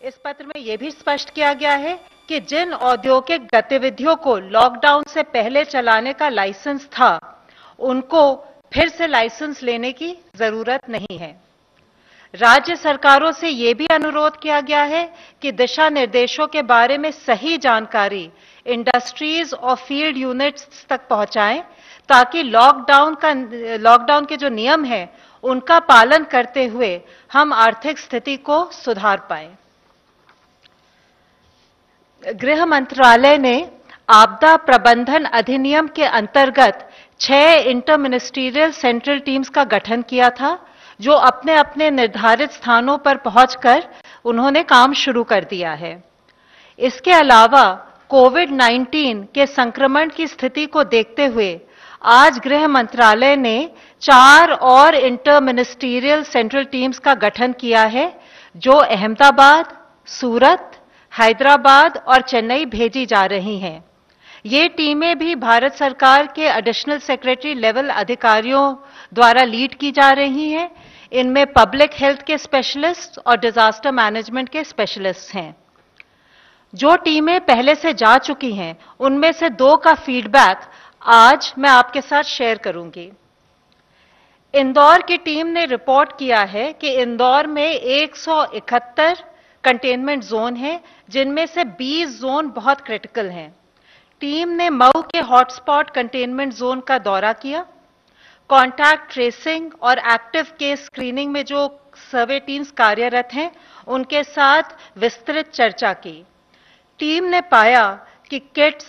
इस पत्र में यह भी स्पष्ट किया गया है कि जिन औद्योगिक गतिविधियों को लॉकडाउन से पहले चलाने का लाइसेंस था, उनको फिर से लाइसेंस लेने की जरूरत नहीं है। राज्य सरकारों से यह भी अनुरोध किया गया है कि दिशा निर्देशों के बारे में सही जानकारी इंडस्ट्रीज और फील्ड यूनिट्स तक पहुंचाएं, ताकि लॉकडाउन के जो नियम हैं, उनका पालन करते हुए हम आर्थिक स्थिति को सुधार पाएं। गृह मंत्रालय ने आपदा प्रबंधन अधिनियम के अंतर्गत 6 इंटर मिनिस्ट्रियल सेंट्रल टीम्स का गठन किया था, जो अपने अपने निर्धारित स्थानों पर पहुंचकर उन्होंने काम शुरू कर दिया है। इसके अलावा कोविड-19 के संक्रमण की स्थिति को देखते हुए आज गृह मंत्रालय ने 4 और इंटर मिनिस्ट्रियल सेंट्रल टीम्स का गठन किया है, जो अहमदाबाद, सूरत, हैदराबाद और चेन्नई भेजी जा रही हैं। ये टीमें भी भारत सरकार के एडिशनल सेक्रेटरी लेवल अधिकारियों द्वारा लीड की जा रही हैं। इनमें पब्लिक हेल्थ के स्पेशलिस्ट और डिजास्टर मैनेजमेंट के स्पेशलिस्ट हैं। जो टीमें पहले से जा चुकी हैं, उनमें से 2 का फीडबैक आज मैं आपके साथ शेयर करूंगी। इंदौर की टीम ने रिपोर्ट किया है कि इंदौर में 171 कंटेनमेंट जोन हैं, जिनमें से 20 जोन बहुत क्रिटिकल हैं। टीम ने मऊ के हॉटस्पॉट कंटेनमेंट जोन का दौरा किया। कॉन्टैक्ट ट्रेसिंग और एक्टिव केस स्क्रीनिंग में जो सर्वे टीम्स कार्यरत हैं, उनके साथ विस्तृत चर्चा की। टीम ने पाया कि किट्स,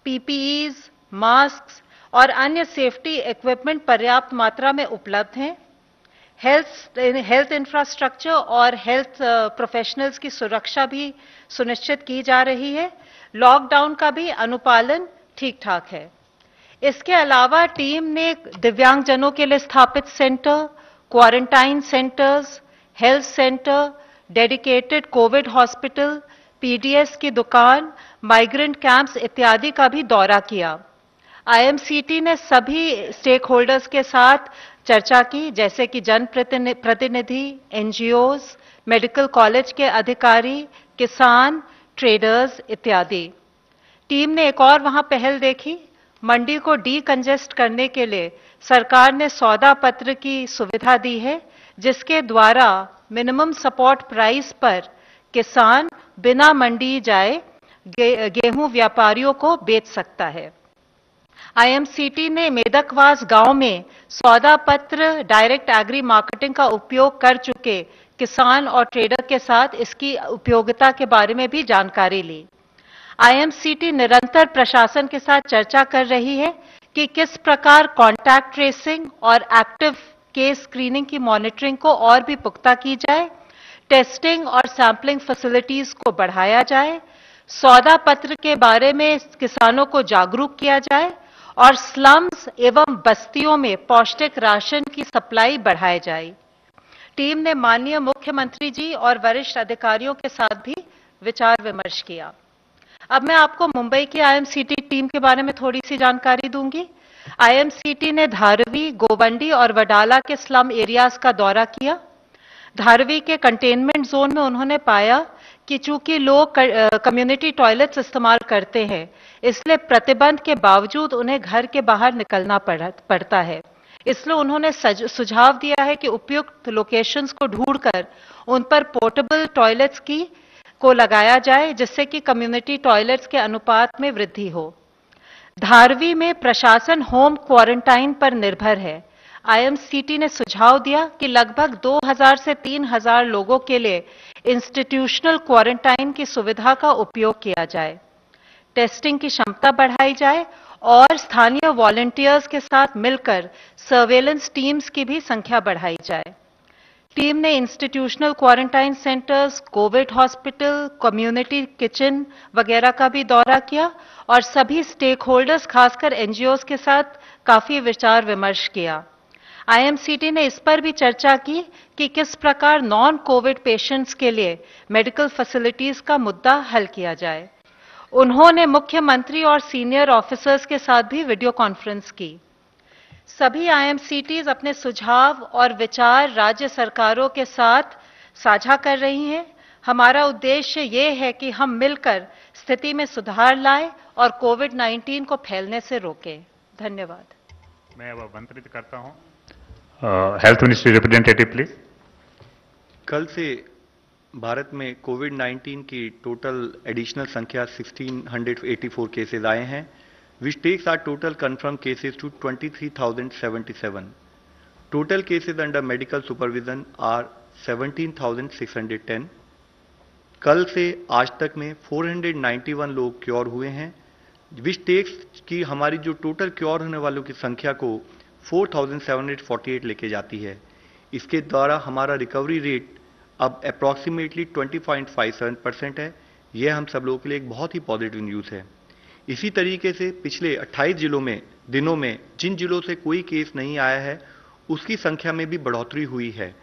पीपीईज, मास्क और अन्य सेफ्टी इक्विपमेंट पर्याप्त मात्रा में उपलब्ध हैं। हेल्थ इंफ्रास्ट्रक्चर और हेल्थ प्रोफेशनल्स की सुरक्षा भी सुनिश्चित की जा रही है। लॉकडाउन का भी अनुपालन ठीक ठाक है। इसके अलावा टीम ने दिव्यांगजनों के लिए स्थापित centre, quarantine centres, health centre, dedicated Covid hospital, PDS की दुकान, माइग्रेंट कैंप्स इत्यादि का भी दौरा किया। आईएमसीटी ने सभी स्टेक होल्डर्स के साथ चर्चा की, जैसे कि जनप्रतिनिधि, एनजीओज, मेडिकल कॉलेज के अधिकारी, किसान, ट्रेडर्स इत्यादि। टीम ने एक और वहां पहल देखी। मंडी को डीकंजेस्ट करने के लिए सरकार ने सौदा पत्र की सुविधा दी है, जिसके द्वारा मिनिमम सपोर्ट प्राइस पर किसान बिना मंडी जाए गेहूं व्यापारियों को बेच सकता है। आईएमसीटी ने मेदकवास गांव में सौदा पत्र डायरेक्ट एग्री मार्केटिंग का उपयोग कर चुके किसान और ट्रेडर के साथ इसकी उपयोगिता के बारे में भी जानकारी ली। आईएमसीटी निरंतर प्रशासन के साथ चर्चा कर रही है कि किस प्रकार कॉन्टैक्ट ट्रेसिंग और एक्टिव केस स्क्रीनिंग की मॉनिटरिंग को और भी पुख्ता की जाए, टेस्टिंग और सैंपलिंग फैसिलिटीज को बढ़ाया जाए, सौदा पत्र के बारे में किसानों को जागरूक किया जाए और स्लम्स एवं बस्तियों में पौष्टिक राशन की सप्लाई बढ़ाई जाए। टीम ने माननीय मुख्यमंत्री जी और वरिष्ठ अधिकारियों के साथ भी विचार विमर्श किया। अब मैं आपको मुंबई की आईएमसीटी टीम के बारे में थोड़ी सी जानकारी दूंगी। आईएमसीटी ने धारवी, गोवंडी और वडाला के स्लम एरियाज का दौरा किया। धारवी के कंटेनमेंट जोन में उन्होंने पाया कि चूंकि लोग कम्युनिटी टॉयलेट्स इस्तेमाल करते हैं, इसलिए प्रतिबंध के बावजूद उन्हें घर के बाहर निकलना पड़ता है। इसलिए उन्होंने सुझाव दिया है कि उपयुक्त लोकेशंस को ढूंढकर उन पर पोर्टेबल टॉयलेट्स को लगाया जाए, जिससे कि कम्युनिटी टॉयलेट्स के अनुपात में वृद्धि हो। धारवी में प्रशासन होम क्वारंटाइन पर निर्भर है। आईएमसीटी ने सुझाव दिया कि लगभग 2000 से 3000 लोगों के लिए इंस्टीट्यूशनल क्वारंटाइन की सुविधा का उपयोग किया जाए, टेस्टिंग की क्षमता बढ़ाई जाए और स्थानीय वॉलंटियर्स के साथ मिलकर सर्वेलेंस टीम्स की भी संख्या बढ़ाई जाए। टीम ने institutional quarantine centres, Covid hospital, community kitchen वगैरह का भी दौरा किया और सभी स्टेक होल्डर्स, खासकर एनजीओज के साथ काफी विचार विमर्श किया। आईएमसीटी ने इस पर भी चर्चा की कि किस प्रकार नॉन कोविड पेशेंट्स के लिए मेडिकल फैसिलिटीज का मुद्दा हल किया जाए। उन्होंने मुख्यमंत्री और सीनियर ऑफिसर्स के साथ भी वीडियो कॉन्फ्रेंस की। सभी आईएमसीटीज अपने सुझाव और विचार राज्य सरकारों के साथ साझा कर रही हैं। हमारा उद्देश्य ये है कि हम मिलकर स्थिति में सुधार लाएं और कोविड-19 को फैलने से रोकें। धन्यवाद। मैं अब आमंत्रित करता हूं हेल्थ मिनिस्ट्री रिप्रेजेंटेटिव प्लीज। कल से भारत में कोविड-19 की टोटल एडिशनल संख्या 1684 केसेस आए हैं, which takes our total confirmed cases to 23,077. Total cases under medical supervision are 17,610. कल से आज तक में 491 लोग क्योर हुए हैं, which takes कि हमारी जो टोटल क्योर होने वालों की संख्या को 4,748 लेके जाती है। इसके द्वारा हमारा रिकवरी रेट अब अप्रॉक्सीमेटली 20.57% है। यह हम सब लोगों के लिए एक बहुत ही पॉजिटिव न्यूज़ है। इसी तरीके से पिछले 28 दिनों में जिन जिलों से कोई केस नहीं आया है उसकी संख्या में भी बढ़ोतरी हुई है।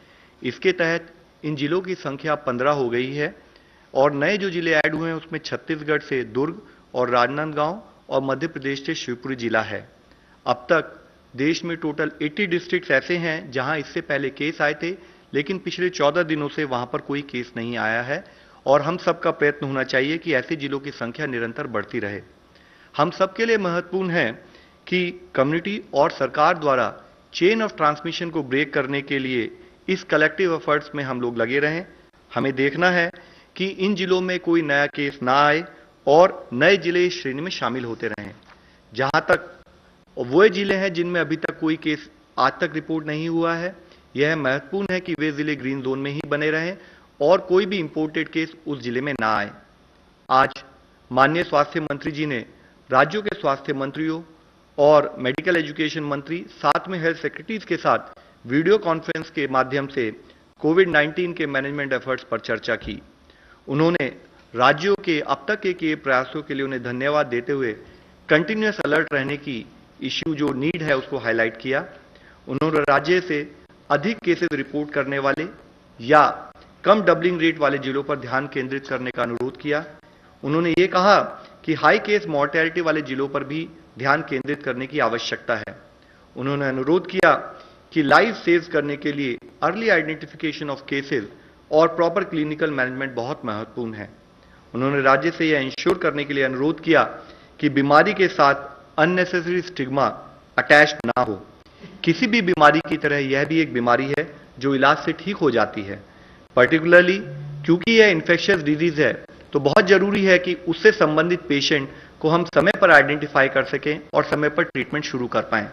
इसके तहत इन जिलों की संख्या 15 हो गई है और नए जो जिले ऐड हुए हैं उसमें छत्तीसगढ़ से दुर्ग और राजनांदगांव और मध्य प्रदेश से शिवपुरी जिला है। अब तक देश में टोटल 80 डिस्ट्रिक्ट्स ऐसे हैं जहां इससे पहले केस आए थे, लेकिन पिछले 14 दिनों से वहां पर कोई केस नहीं आया है और हम सबका प्रयत्न होना चाहिए कि ऐसे जिलों की संख्या निरंतर बढ़ती रहे। हम सबके लिए महत्वपूर्ण है कि कम्युनिटी और सरकार द्वारा चेन ऑफ ट्रांसमिशन को ब्रेक करने के लिए इस कलेक्टिव एफर्ट्स में हम लोग लगे रहें। हमें देखना है कि इन जिलों में कोई नया केस ना आए और नए जिले इस श्रेणी में शामिल होते रहें। जहां तक वो जिले हैं जिनमें अभी तक कोई केस आज तक रिपोर्ट नहीं हुआ है, यह महत्वपूर्ण है कि वे जिले ग्रीन जोन में ही बने रहें और कोई भी इंपोर्टेड केस उस जिले में ना आए। आज माननीय स्वास्थ्य मंत्री जी ने राज्यों के स्वास्थ्य मंत्रियों और मेडिकल एजुकेशन मंत्री साथ में हेल्थ सेक्रेटरीज के साथ वीडियो कॉन्फ्रेंस के माध्यम से कोविड-19 के मैनेजमेंट एफर्ट्स पर चर्चा की। उन्होंने राज्यों के अब तक के किए प्रयासों के लिए उन्हें धन्यवाद देते हुए कंटिन्यूअस अलर्ट रहने की इश्यू जो नीड है उसको हाईलाइट किया। उन्होंने राज्य से अधिक केसेस रिपोर्ट करने वाले या कम डबलिंग रेट वाले जिलों पर ध्यान केंद्रित करने का अनुरोध किया। उन्होंने ये कहा कि हाई केस मॉर्टेलिटी वाले जिलों पर भी ध्यान केंद्रित करने की आवश्यकता है। उन्होंने अनुरोध किया कि लाइव सेव करने के लिए अर्ली आइडेंटिफिकेशन ऑफ केसेस और प्रॉपर क्लिनिकल मैनेजमेंट बहुत महत्वपूर्ण है। उन्होंने राज्य से यह इंश्योर करने के लिए अनुरोध किया कि बीमारी के साथ अननेसेसरी स्टिग्मा अटैच्ड ना हो। किसी भी बीमारी की तरह यह भी एक बीमारी है जो इलाज से ठीक हो जाती है। पर्टिकुलरली क्योंकि यह इन्फेक्शियस डिजीज है तो बहुत जरूरी है कि उससे संबंधित पेशेंट को हम समय पर आइडेंटिफाई कर सकें और समय पर ट्रीटमेंट शुरू कर पाएं।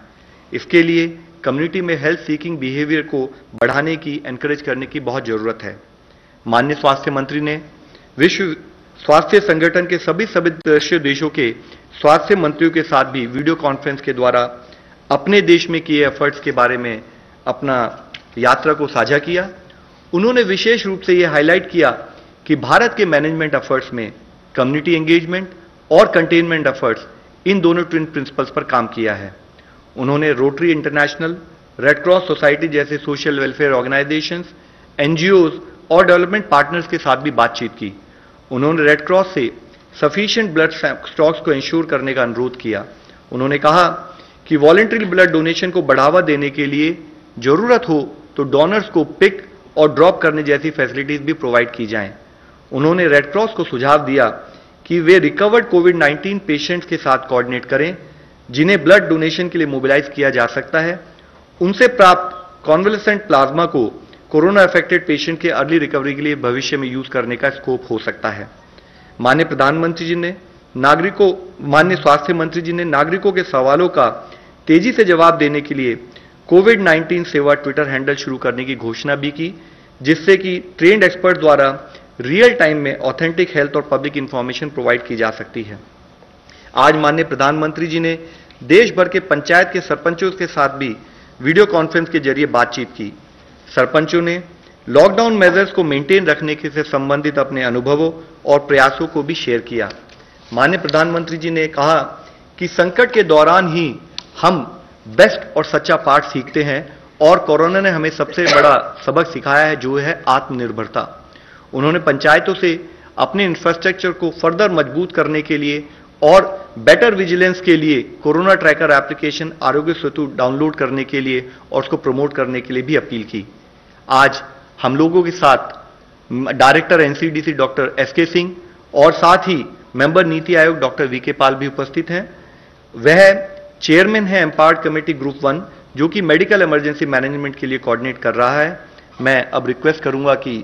इसके लिए कम्युनिटी में हेल्थ सीकिंग बिहेवियर को बढ़ाने की, एनकरेज करने की बहुत जरूरत है। माननीय स्वास्थ्य मंत्री ने विश्व स्वास्थ्य संगठन के सभी सदस्य देशों के स्वास्थ्य मंत्रियों के साथ भी वीडियो कॉन्फ्रेंस के द्वारा अपने देश में किए एफर्ट्स के बारे में अपना यात्रा को साझा किया। उन्होंने विशेष रूप से यह हाईलाइट किया कि भारत के मैनेजमेंट एफर्ट्स में कम्युनिटी एंगेजमेंट और कंटेनमेंट एफर्ट्स इन दोनों ट्विन प्रिंसिपल्स पर काम किया है। उन्होंने rotary international, red cross society जैसे सोशल वेलफेयर ऑर्गेनाइजेशंस, एनजीओज और डेवलपमेंट पार्टनर्स के साथ भी बातचीत की। उन्होंने रेड क्रॉस से सफिशिएंट ब्लड स्टॉक्स को इंश्योर करने का अनुरोध किया। उन्होंने कहा कि वॉलंटरी ब्लड डोनेशन को बढ़ावा देने के लिए जरूरत हो तो डोनर्स को पिक और ड्रॉप करने जैसी फैसिलिटीज भी प्रोवाइड की जाएं। उन्होंने रेड क्रॉस को सुझाव दिया कि वे रिकवर्ड कोविड-19 पेशेंट्स के साथ कोऑर्डिनेट करें जिन्हें ब्लड डोनेशन के लिए मोबिलाइज किया जा सकता है। उनसे प्राप्त कॉन्वलेसेंट प्लाज्मा को कोरोना अफेक्टेड पेशेंट के अर्ली रिकवरी के लिए भविष्य में यूज करने का स्कोप हो सकता है। माननीय प्रधानमंत्री जी ने माननीय स्वास्थ्य मंत्री जी ने नागरिकों के सवालों का तेजी से जवाब देने के लिए कोविड-19 सेवा ट्विटर हैंडल शुरू करने की घोषणा भी की, जिससे कि ट्रेंड एक्सपर्ट द्वारा रियल टाइम में ऑथेंटिक हेल्थ और पब्लिक इंफॉर्मेशन प्रोवाइड की जा सकती है। आज माननीय प्रधानमंत्री जी ने देश भर के पंचायत के सरपंचों के साथ भी वीडियो कॉन्फ्रेंस के जरिए बातचीत की। सरपंचों ने लॉकडाउन मेजर्स को मेंटेन रखने के से संबंधित अपने अनुभवों और प्रयासों को भी शेयर किया। माननीय प्रधानमंत्री जी ने कहा कि संकट के दौरान ही हम बेस्ट और सच्चा पाठ सीखते हैं और कोरोना ने हमें सबसे बड़ा सबक सिखाया है जो है आत्मनिर्भरता। उन्होंने पंचायतों से अपने इंफ्रास्ट्रक्चर को फर्दर मजबूत करने के लिए और बेटर विजिलेंस के लिए corona tracker application Aarogya Setu download करने के लिए और उसको प्रमोट करने के लिए भी अपील की। आज हम लोगों के साथ director NCDC doctor SK Singh और साथ ही member NITI Aayog doctor VK पाल भी उपस्थित हैं। वह चेयरमैन है एम्पावर्ड कमेटी ग्रुप 1 जो कि मेडिकल इमरजेंसी मैनेजमेंट के लिए कोऑर्डिनेट कर रहा है। मैं अब रिक्वेस्ट करूंगा कि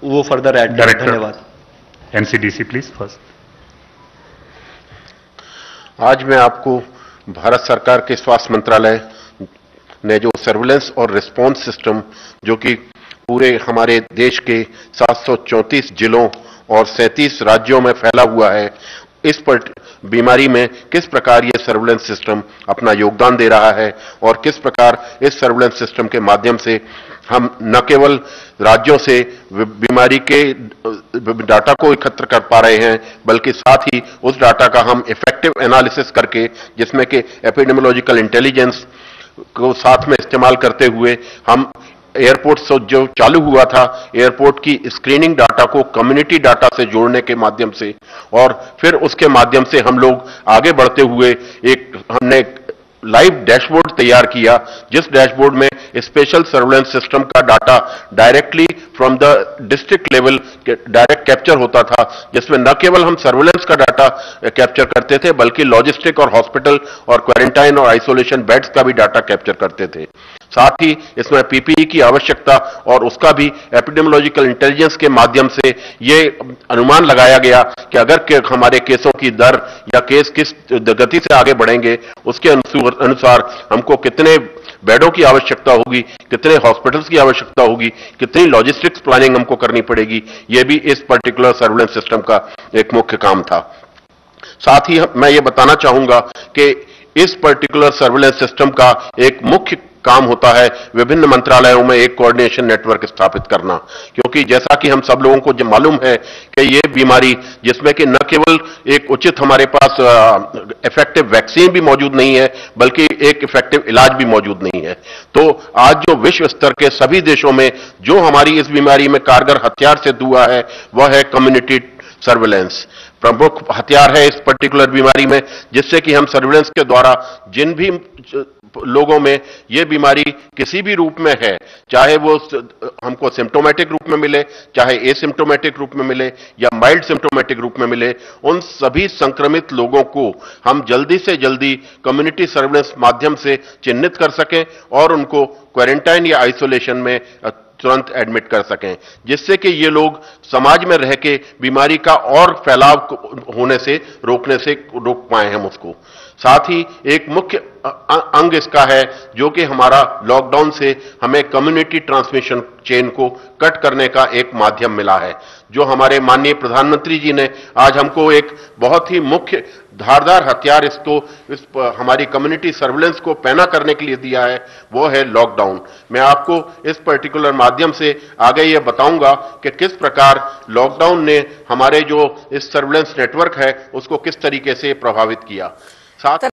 वो फर्दर ऐड करें। धन्यवाद। NCDC please first. आज मैं आपको भारत सरकार के स्वास्थ्य मंत्रालय ने जो सर्विलेंस और रिस्पांस सिस्टम जो कि पूरे हमारे देश के 734 जिलों और 37 राज्यों में फैला हुआ है, इस पर बीमारी में किस प्रकार ये सर्विलेंस सिस्टम अपना योगदान दे रहा है और किस प्रकार इस सर्विलेंस सिस्टम के माध्यम से हम न केवल राज्यों से बीमारी के डाटा को एकत्र कर पा रहे हैं, बल्कि साथ ही उस डाटा का हम इफेक्टिव एनालिसिस करके, जिसमें कि एपिडेमियोलॉजिकल इंटेलिजेंस को साथ में इस्तेमाल करते हुए हम एयरपोर्ट से जो चालू हुआ था, एयरपोर्ट की स्क्रीनिंग डाटा को कम्युनिटी डाटा से जोड़ने के माध्यम से और फिर उसके माध्यम से हम लोग आगे बढ़ते हुए हमने लाइव डैशबोर्ड तैयार किया, जिस डैशबोर्ड में स्पेशल सर्विलेंस सिस्टम का data directly from the district level direct capture होता था, जिसमें न केवल हम सर्विलेंस का डाटा कैप्चर करते थे बल्कि लॉजिस्टिक और हॉस्पिटल और क्वारंटाइन और आइसोलेशन बेड्स का भी डाटा कैप्चर करते थे। साथ ही इसमें पीपीई की आवश्यकता और उसका भी एपिडेमियोलॉजिकल इंटेलिजेंस के माध्यम से ये अनुमान लगाया गया कि अगर हमारे केसों की दर या केस किस गति से आगे बढ़ेंगे, उसके अनुसार हमको कितने बेडों की आवश्यकता होगी, कितने हॉस्पिटल्स की आवश्यकता होगी, कितनी लॉजिस्टिक्स प्लानिंग हमको करनी पड़ेगी। यह भी इस पर्टिकुलर सर्विलेंस सिस्टम का एक मुख्य काम था। साथ ही मैं ये बताना चाहूंगा कि इस पर्टिकुलर सर्विलेंस सिस्टम का एक मुख्य काम होता है विभिन्न मंत्रालयों में एक कोऑर्डिनेशन नेटवर्क स्थापित करना, क्योंकि जैसा कि हम सब लोगों को जो मालूम है कि ये बीमारी जिसमें कि न केवल एक उचित हमारे पास इफेक्टिव वैक्सीन भी मौजूद नहीं है, बल्कि एक इफेक्टिव इलाज भी मौजूद नहीं है। तो आज जो विश्व स्तर के सभी देशों में जो हमारी इस बीमारी में कारगर हथियार सिद्ध हुआ है, वह है कम्युनिटी सर्विलेंस। प्रमुख हथियार है इस पर्टिकुलर बीमारी में, जिससे कि हम सर्विलेंस के द्वारा जिन भी लोगों में ये बीमारी किसी भी रूप में है, चाहे वो हमको सिम्टोमेटिक रूप में मिले, चाहे एसिम्टोमेटिक रूप में मिले या माइल्ड सिम्टोमेटिक रूप में मिले, उन सभी संक्रमित लोगों को हम जल्दी से जल्दी कम्युनिटी सर्विलेंस माध्यम से चिन्हित कर सकें और उनको क्वारंटाइन या आइसोलेशन में तुरंत एडमिट कर सकें, जिससे कि ये लोग समाज में रह के बीमारी का और फैलाव होने से रोक पाए हम उसको। साथ ही एक मुख्य अंग इसका है जो कि हमारा लॉकडाउन से हमें कम्युनिटी ट्रांसमिशन चेन को कट करने का एक माध्यम मिला है, जो हमारे माननीय प्रधानमंत्री जी ने आज हमको एक बहुत ही मुख्य धारदार हथियार हमारी कम्युनिटी सर्विलेंस को पैना करने के लिए दिया है, वो है लॉकडाउन। मैं आपको इस पर्टिकुलर माध्यम से आगे ये बताऊंगा कि किस प्रकार लॉकडाउन ने हमारे जो इस सर्विलेंस नेटवर्क है उसको किस तरीके से प्रभावित किया। साथ